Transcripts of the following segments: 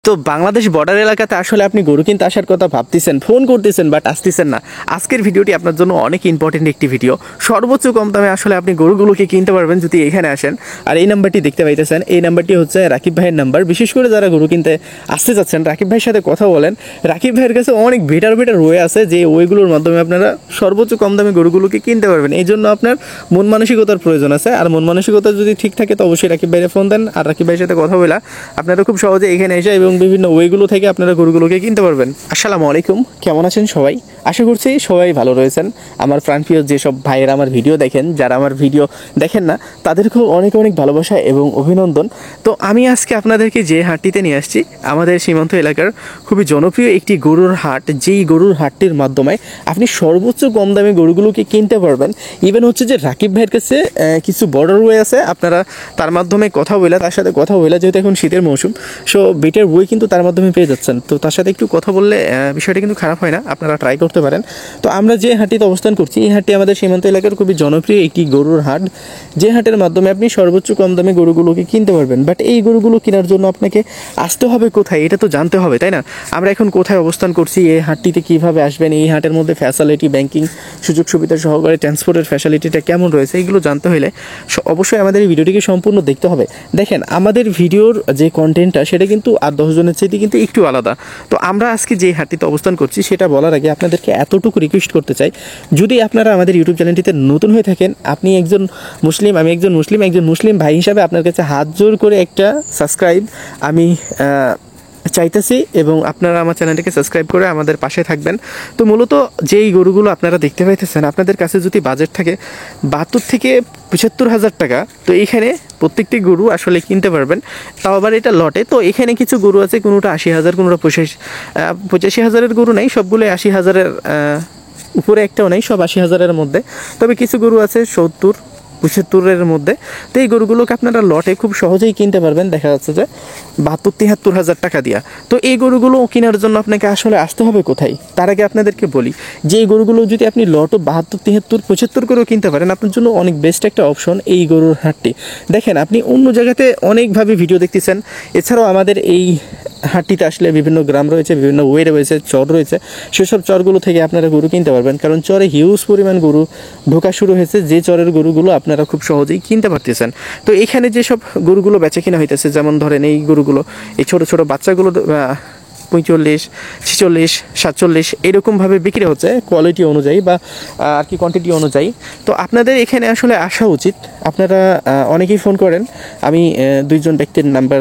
তো বাংলাদেশ বর্ডার এলাকাতে আসলে আপনি গরু কিনতে আসার কথা ভাবতেছেন, ফোন করতেছেন, বাট আসতেছেন না। আজকের ভিডিওটি আপনার জন্য অনেক ইম্পর্টেন্ট একটি ভিডিও। সর্বোচ্চ কম দামে আসলে আপনি গরুগুলোকে কিনতে পারবেন যদি এখানে আসেন। আর এই নাম্বারটি দেখতে পাইতেছেন, এই নাম্বারটি হচ্ছে রাকিব ভাইয়ের নাম্বার। বিশেষ করে যারা গরু কিনতে আসতে চাচ্ছেন, রাকিব ভাইয়ের সাথে কথা বলেন। রাকিব ভাইয়ের কাছে অনেক বেটার ওয়ে আছে, যে ওয়েগুলোর মাধ্যমে আপনারা সর্বোচ্চ কম দামে গরুগুলোকে কিনতে পারবেন। এই জন্য আপনার মন মানসিকতার প্রয়োজন আছে। আর মন মানসিকতা যদি ঠিক থাকে তো অবশ্যই রাকিব ভাইয়ের ফোন দেন, আর রাকিব ভাইয়ের সাথে কথা বলা আপনারা খুব সহজে এখানে এসে এবং বিভিন্ন ওয়েগুলো থেকে আপনারা গরুগুলোকে কিনতে পারবেন। আসসালামু আলাইকুম, কেমন আছেন সবাই? আশা করছি সবাই ভালো রয়েছেন। আমার প্রাণপ্রিয় যেসব ভাইয়েরা আমার ভিডিও দেখেন, যারা আমার ভিডিও দেখেন না, তাদেরকেও অনেক অনেক ভালোবাসা এবং অভিনন্দন। তো আমি আজকে আপনাদেরকে যে হাটটিতে নিয়ে আসছি, আমাদের সীমান্ত এলাকার খুবই জনপ্রিয় একটি গরুর হাট। যেই গরুর হাটটির মাধ্যমে আপনি সর্বোচ্চ কম দামে গরুগুলোকে কিনতে পারবেন। ইভেন হচ্ছে যে রাকিব ভাইয়ের কাছে কিছু বর্ডার ওয়ে আছে, আপনারা তার মাধ্যমে কথা বলে, তার সাথে কথা বলে, যেহেতু এখন শীতের মৌসুম, সো বেটের বই কিন্তু তার মাধ্যমে পেয়ে যাচ্ছেন। তো তার সাথে একটু কথা বললে বিষয়টা কিন্তু খারাপ হয় না, আপনারা ট্রাই করতে পারেন। তো আমরা যে হাটটিতে অবস্থান করছি, এই হাটটি আমাদের সীমান্ত এলাকার খুবই জনপ্রিয় একটি গরুর হাট, যে হাটের মাধ্যমে আপনি সর্বোচ্চ কম দামে গরুগুলোকে কিনতে পারবেন। বাট এই গরুগুলো কেনার জন্য আপনাকে আসতে হবে কোথায়, এটা তো জানতে হবে, তাই না? আমরা এখন কোথায় অবস্থান করছি, এই হাটটিতে কীভাবে আসবেন, এই হাটের মধ্যে ফ্যাসিলিটি, ব্যাংকিং সুযোগ সুবিধা সহকারে ট্রান্সপোর্টের ফ্যাসিলিটিটা কেমন রয়েছে, এগুলো জানতে হলে অবশ্যই আমাদের এই ভিডিওটিকে সম্পূর্ণ দেখতে হবে। দেখেন, আমাদের ভিডিওর যে কন্টেন্টটা সেটা কিন্তু আর 10 জনের চাইতে কিন্তু একটু আলাদা। তো আমরা আজকে যে হাটটিতে অবস্থান করছি সেটা বলার আগে আপনাদেরকে এতটুকু রিকোয়েস্ট করতে চাই, যদি আপনারা আমাদের ইউটিউব চ্যানেলটিতে নতুন হয়ে থাকেন, আপনি একজন মুসলিম, আমি একজন মুসলিম ভাই হিসাবে আপনার কাছে হাত জোর করে একটা সাবস্ক্রাইব আমি চাইতেছি, এবং আপনারা আমার চ্যানেলটিকে সাবস্ক্রাইব করে আমাদের পাশে থাকবেন। তো মূলত যেই গরুগুলো আপনারা দেখতে পাইতেছেন, আপনাদের কাছে যদি বাজেট থাকে 72 থেকে 75,000 টাকা, তো এইখানে প্রত্যেকটি গরু আসলে কিনতে পারবেন, তাও আবার এটা লটে। তো এখানে কিছু গরু আছে, কোনোটা 80,000, কোনোটা 85,000-এর গরু নেই, সবগুলো 80,000-এর উপরে একটাও নেই, সব 80,000-এর মধ্যে। তবে কিছু গরু আছে 70-75-এর মধ্যে। তো এই গরুগুলোকে আপনারা লটে খুব সহজেই কিনতে পারবেন, দেখা যাচ্ছে যে 72-73,000 টাকা দিয়া। তো এই গরুগুলো কেনার জন্য আপনাকে আসলে আসতে হবে কোথায়, তার আগে আপনাদেরকে বলি যে এই গরুগুলো যদি আপনি লটও 72-73-75 করেও কিনতে পারেন, আপনার জন্য অনেক বেস্ট একটা অপশন এই গরুর হাটটি। দেখেন, আপনি অন্য জায়গাতে অনেকভাবে ভিডিও দেখতেছেন, এছাড়াও আমাদের এই হাটটিতে আসলে বিভিন্ন গ্রাম রয়েছে, বিভিন্ন ওয়ে রয়েছে, চর রয়েছে, সেসব চরগুলো থেকে আপনারা গরু কিনতে পারবেন, কারণ চরে হিউজ পরিমাণ গরু ঢোকা শুরু হয়েছে, যে চরের গরুগুলো আপনারা খুব সহজেই কিনতে পারতেছেন। তো এখানে যেসব গরুগুলো বেচা কিনা হইতেছে, যেমন ধরেন এই গরুগুলো, এই ছোটো ছোটো বাচ্চাগুলো 45, 46, 47 এরকমভাবে বিক্রি হচ্ছে, কোয়ালিটি অনুযায়ী বা আর কি কোয়ান্টিটি অনুযায়ী। তো আপনাদের এখানে আসলে আসা উচিত। আপনারা অনেকেই ফোন করেন, আমি 2 জন ব্যক্তির নাম্বার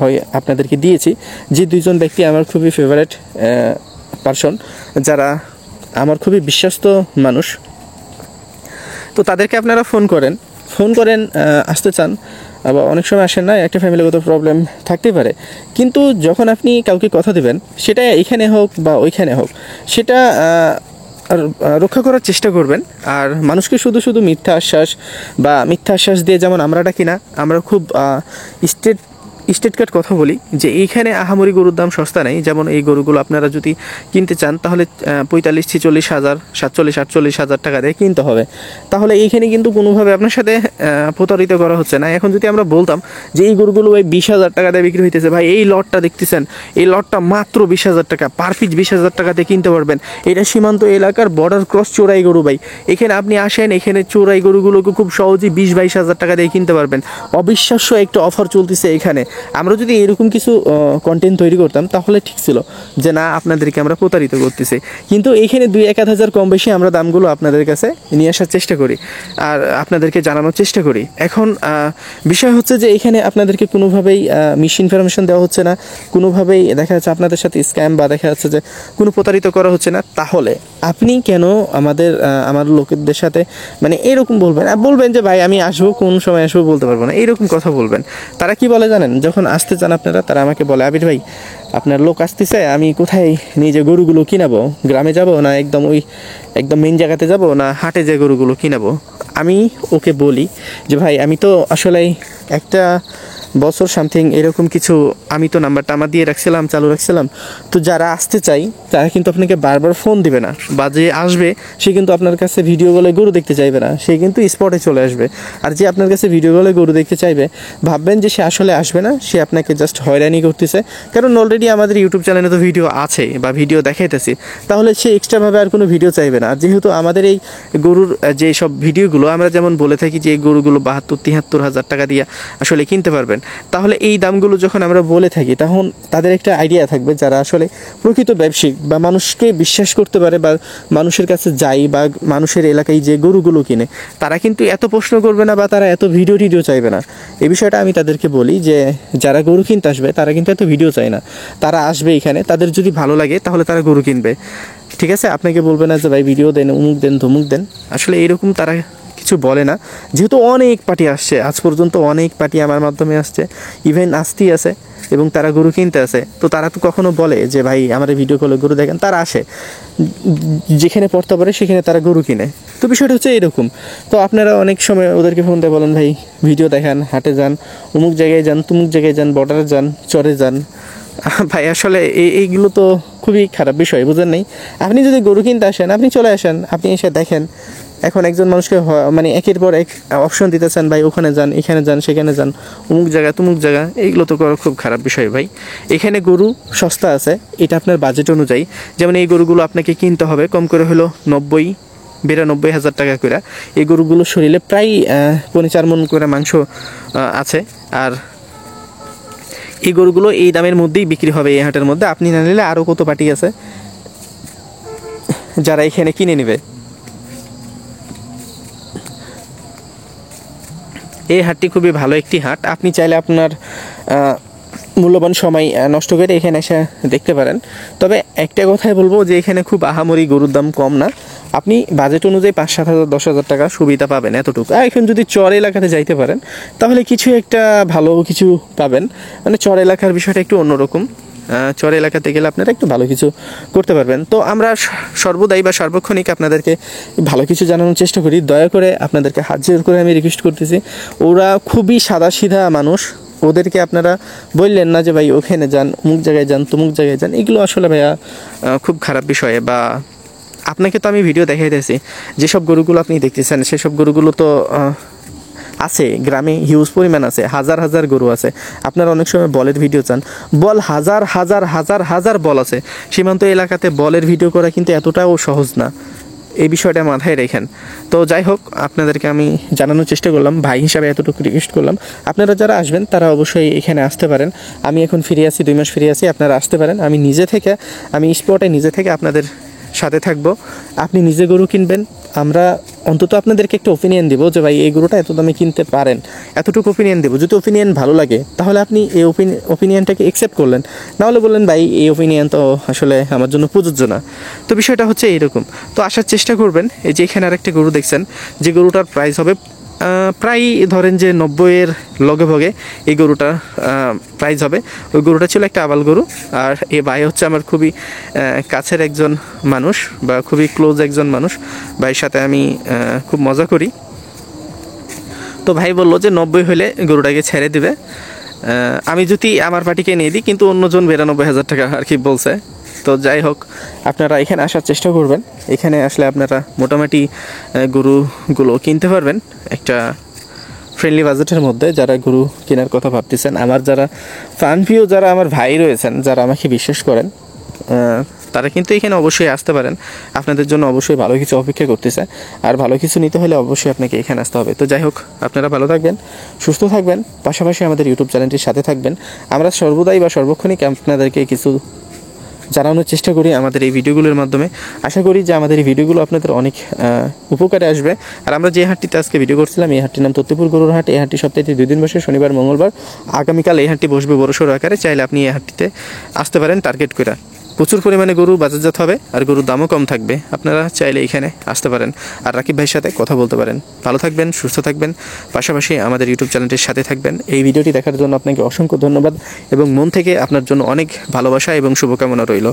হয় আপনাদেরকে দিয়েছি, যে 2 জন ব্যক্তি আমার খুবই ফেভারিট পারসন, যারা আমার খুবই বিশ্বস্ত মানুষ। তো তাদেরকে আপনারা ফোন করেন আসতে চান, আবার অনেক সময় আসেন না, একটা ফ্যামিলিগত প্রবলেম থাকতেই পারে। কিন্তু যখন আপনি কাউকে কথা দেবেন, সেটা এখানে হোক বা ওইখানে হোক, সেটা রক্ষা করার চেষ্টা করবেন। আর মানুষকে শুধু শুধু মিথ্যা আশ্বাস দিয়ে, যেমন আমরা ডাকি না, আমরা খুব স্টেট কাট কথা বলি যে এইখানে আহামরি গরুর দাম সস্তা নেই। যেমন এই গরুগুলো আপনারা যদি কিনতে চান, তাহলে 45-46,000, 47-48,000 টাকা দিয়ে কিনতে হবে। তাহলে এইখানে কিন্তু কোনোভাবে আপনার সাথে প্রতারিত করা হচ্ছে না। এখন যদি আমরা বলতাম যে এই গরুগুলো ভাই 20,000 টাকা দিয়ে বিক্রি হইতেছে, ভাই এই লটটা দেখতেছেন, এই লটটা মাত্র 20,000 টাকা, পার পিস 20,000 টাকা দিয়ে কিনতে পারবেন, এটা সীমান্ত এলাকার বর্ডার ক্রস চোরাই গরু ভাই, এখানে আপনি আসেন, এখানে চোরাই গরুগুলোকে খুব সহজেই 20-22,000 টাকা দিয়ে কিনতে পারবেন। অবিশ্বাস্য একটা অফার চলতেছে এখানে। আমরা যদি এরকম কিছু কন্টেন্ট তৈরি করতাম, তাহলে ঠিক ছিল যে না, আপনাদেরকে আমরা প্রতারিত করতেছি। কিন্তু এইখানে 2-1,000 কম বেশি আমরা দামগুলো আপনাদের কাছে নিয়ে আসার চেষ্টা করি আর আপনাদেরকে জানানোর চেষ্টা করি। এখন বিষয় হচ্ছে যে এখানে আপনাদেরকে কোনোভাবেই মিস ইনফরমেশন দেওয়া হচ্ছে না, কোনোভাবেই দেখা যাচ্ছে আপনাদের সাথে স্ক্যাম বা দেখা যাচ্ছে যে কোনো প্রতারিত করা হচ্ছে না। তাহলে আপনি কেন আমার লোকেদের সাথে মানে এরকম বলবেন যে ভাই আমি আসবো, কোন সময় আসবো বলতে পারবো না, এইরকম কথা বলবেন। তারা কি বলে জানেন, যখন আসতে চান আপনারা, তারা আমাকে বলে, আবির ভাই আপনার লোক আসতেছে, আমি কোথায় নিজে গরুগুলো কিনাবো, গ্রামে যাব না একদম মেন জায়গাতে যাব, না হাটে যে গরুগুলো কিনাবো? আমি ওকে বলি যে ভাই, আমি তো আসলে একটা বছর সামথিং এরকম কিছু। আমি তো নাম্বারটা আমার দিয়ে রাখছিলাম, চালু রাখছিলাম। তো যারা আসতে চাই তারা কিন্তু আপনাকে বারবার ফোন দিবে না, বা যে আসবে সে কিন্তু আপনার কাছে ভিডিও কলে গরু দেখতে চাইবে না, সে কিন্তু স্পটে চলে আসবে। আর যে আপনার কাছে ভিডিও কলে গরু দেখতে চাইবে, ভাববেন যে সে আসলে আসবে না, সে আপনাকে জাস্ট হয়রানি করতেছে। কারণ অলরেডি আমাদের ইউটিউব চ্যানেলে তো ভিডিও আছে বা ভিডিও দেখাইতেছি, তাহলে সে এক্সট্রাভাবে আর কোনো ভিডিও চাইবে না। আর যেহেতু আমাদের এই গরুর যে সব ভিডিওগুলো আমরা যেমন বলে থাকি যে এই গরুগুলো 72-73 হাজার টাকা দিয়ে আসলে কিনতে পারবেন, তাহলে এই দামগুলো যখন আমরা বলে থাকি তখন তাদের একটা আইডিয়া থাকবে, যারা আসলে প্রকৃত ব্যবসায়িক বা মানুষকে বিশ্বাস করতে পারে বা মানুষের কাছে যায় বা মানুষের এলাকায় যে গরুগুলো কিনে, তারা কিন্তু এত প্রশ্ন করবে না বা তারা এত ভিডিও চাইবে না। এই বিষয়টা আমি তাদেরকে বলি যে যারা গরু কিনতে আসবে তারা কিন্তু এত ভিডিও চায় না, তারা আসবে এখানে, তাদের যদি ভালো লাগে তাহলে তারা গরু কিনবে। ঠিক আছে, আপনাকে বলবে না যে ভাই ভিডিও দেন, অমুক দেন, ধমুক দেন। আসলে এরকম তারা কিছু বলে না, যেহেতু অনেক পার্টি আসছে আজ পর্যন্ত, অনেক পার্টি আমার মাধ্যমে আসছে, ইভেন আসতেই আছে এবং তারা গরু কিনতে আসে। তো তারা তো কখনো বলে যে ভাই আমার ভিডিও কলে গরু দেখেন, তারা আসে যেখানে পড়তে পারে সেখানে তারা গরু কিনে। তো বিষয়টা হচ্ছে এরকম। তো আপনারা অনেক সময় ওদেরকে ফোন দিয়ে বলেন ভাই ভিডিও দেখান, হাটে যান, অমুক জায়গায় যান, তুমুক জায়গায় যান, বর্ডারে যান, চরে যান। ভাই আসলে এইগুলো তো খুবই খারাপ বিষয়, বুঝেন নাই? আপনি যদি গরু কিনতে আসেন, আপনি চলে আসেন, আপনি এসে দেখেন। এখন একজন মানুষকে মানে একের পর এক অপশন দিতেছেন, ভাই ওখানে যান, এখানে যান, সেখানে যান, অমুক জায়গা তুমুক জায়গা, এইগুলো তো করা খুব খারাপ বিষয় ভাই। এখানে গরু সস্তা আছে, এটা আপনার বাজেট অনুযায়ী। যেমন এই গরুগুলো আপনাকে কিনতে হবে কম করে হলো 92 হাজার টাকা করে। এই গরুগুলোর শরীরে প্রায় 4.5 মণ করে মাংস আছে। আর এই গরুগুলো এই দামের মধ্যেই বিক্রি হবে এই হাটের মধ্যে। আপনি না নিলে আরও কত পার্টি আছে যারা এখানে কিনে নেবে। এই হাটটি খুবই ভালো একটি হাট, আপনি চাইলে আপনার মূল্যবান সময় নষ্ট করে এখানে এসে দেখতে পারেন। তবে একটা কথাই বলবো যে এখানে খুব আহামরি গরুর দাম কম না, আপনি বাজেট অনুযায়ী 5-7 হাজার 10 হাজার টাকা সুবিধা পাবেন, এতটুকু। আর এখন যদি চর এলাকাতে যাইতে পারেন তাহলে কিছু একটা ভালো কিছু পাবেন। মানে চর এলাকার বিষয়টা একটু অন্যরকম, চর এলাকাতে গেলে আপনারা একটু ভালো কিছু করতে পারবেন। তো আমরা সর্বদাই বা সার্বক্ষণিক আপনাদেরকে ভালো কিছু জানানোর চেষ্টা করি। দয়া করে আপনাদেরকে হাত জোর করে আমি রিকোয়েস্ট করতেছি, ওরা খুবই সাদাসিধা মানুষ, ওদেরকে আপনারা বললেন না যে ভাই ওখানে যান, অমুক জায়গায় যান, তমুক জায়গায় যান। এগুলো আসলে ভাইয়া খুব খারাপ বিষয়। বা আপনাকে তো আমি ভিডিও দেখাইতেছি, যেসব গরুগুলো আপনি দেখতেছেন সেসব গরুগুলো তো আছে গ্রামে হিউজ পরিমাণ আছে, হাজার হাজার গরু আছে। আপনারা অনেক সময় বলের ভিডিও চান, বল হাজার হাজার হাজার হাজার বল আছে। সীমান্ত এলাকাতে বলের ভিডিও করা কিন্তু এতটাও সহজ না, এই বিষয়টা মাথায় রেখেন। তো যাই হোক, আপনাদেরকে আমি জানানোর চেষ্টা করলাম, ভাই হিসাবে এতটুকু রিকোয়েস্ট করলাম। আপনারা যারা আসবেন তারা অবশ্যই এখানে আসতে পারেন। আমি এখন ফিরে আসি, 2 মাস ফিরে আসি, আপনারা আসতে পারেন। আমি স্পটে নিজে থেকে আপনাদের সাথে থাকবো। আপনি নিজে গরু কিনবেন, আমরা অন্তত আপনাদেরকে একটা ওপিনিয়ন দেবো যে ভাই এই গরুটা এত দামে কিনতে পারেন, এতটুকু ওপিনিয়ন দেবো। যদি ওপিনিয়ন ভালো লাগে তাহলে আপনি এই ওপিনিয়নটাকে অ্যাকসেপ্ট করলেন, নাহলে বললেন ভাই এই ওপিনিয়ন তো আসলে আমার জন্য প্রযোজ্য না। তো বিষয়টা হচ্ছে এইরকম। তো আসার চেষ্টা করবেন। এই যে এখানে আরেকটা গরু দেখছেন, যে গরুটার প্রাইস হবে প্রায় ধরেন যে 90-এর লগে ভগে এই গরুটার প্রাইস হবে। ওই গরুটা ছিল একটা আবাল গরু। আর এই ভাই হচ্ছে আমার খুবই কাছের একজন মানুষ বা খুবই ক্লোজ একজন মানুষ, ভাইয়ের সাথে আমি খুব মজা করি। তো ভাই বললো যে 90 হলে গরুটাকে ছেড়ে দিবে, আমি যদি আমার পার্টিকে নিয়ে দিই, কিন্তু অন্যজন 92 হাজার টাকা আর কি বলছে। তো যাই হোক, আপনারা এখানে আসার চেষ্টা করবেন। এখানে আসলে আপনারা মোটামুটি গরুগুলো কিনতে পারবেন একটা ফ্রেন্ডলি বাজেটের মধ্যে। যারা গরু কেনার কথা ভাবতেছেন, আমার যারা প্রাণপ্রিয়, যারা আমার ভাই রয়েছেন, যারা আমাকে বিশ্বাস করেন, তারা কিন্তু এখানে অবশ্যই আসতে পারেন। আপনাদের জন্য অবশ্যই ভালো কিছু অপেক্ষা করতেছে, আর ভালো কিছু নিতে হলে অবশ্যই আপনাকে এখানে আসতে হবে। তো যাই হোক, আপনারা ভালো থাকবেন, সুস্থ থাকবেন, পাশাপাশি আমাদের ইউটিউব চ্যানেলটির সাথে থাকবেন। আমরা সর্বদাই বা সর্বক্ষণিক আপনাদেরকে কিছু জানানোর চেষ্টা করি আমাদের এই ভিডিওগুলোর মাধ্যমে। আশা করি যে আমাদের এই ভিডিওগুলো আপনাদের অনেক উপকারে আসবে। আর আমরা যে হাটটিতে আজকে ভিডিও করছিলাম, এই হাটটির নাম তত্ত্বপুর গরুর হাট। এই হাটটি সপ্তাহে 2 দিন বসে, শনিবার মঙ্গলবার। আগামীকাল এই হাটটি বসবে বড়সড় আকারে, চাইলে আপনি এই হাটটিতে আসতে পারেন টার্গেট করে। প্রচুর পরিমাণে গরু বাজারজাত হবে আর গরুর দামও কম থাকবে, আপনারা চাইলে এখানে আসতে পারেন আর রাকিব ভাইয়ের সাথে কথা বলতে পারেন। ভালো থাকবেন, সুস্থ থাকবেন, পাশাপাশি আমাদের ইউটিউব চ্যানেলটির সাথে থাকবেন। এই ভিডিওটি দেখার জন্য আপনাকে অসংখ্য ধন্যবাদ এবং মন থেকে আপনার জন্য অনেক ভালোবাসা এবং শুভকামনা রইল।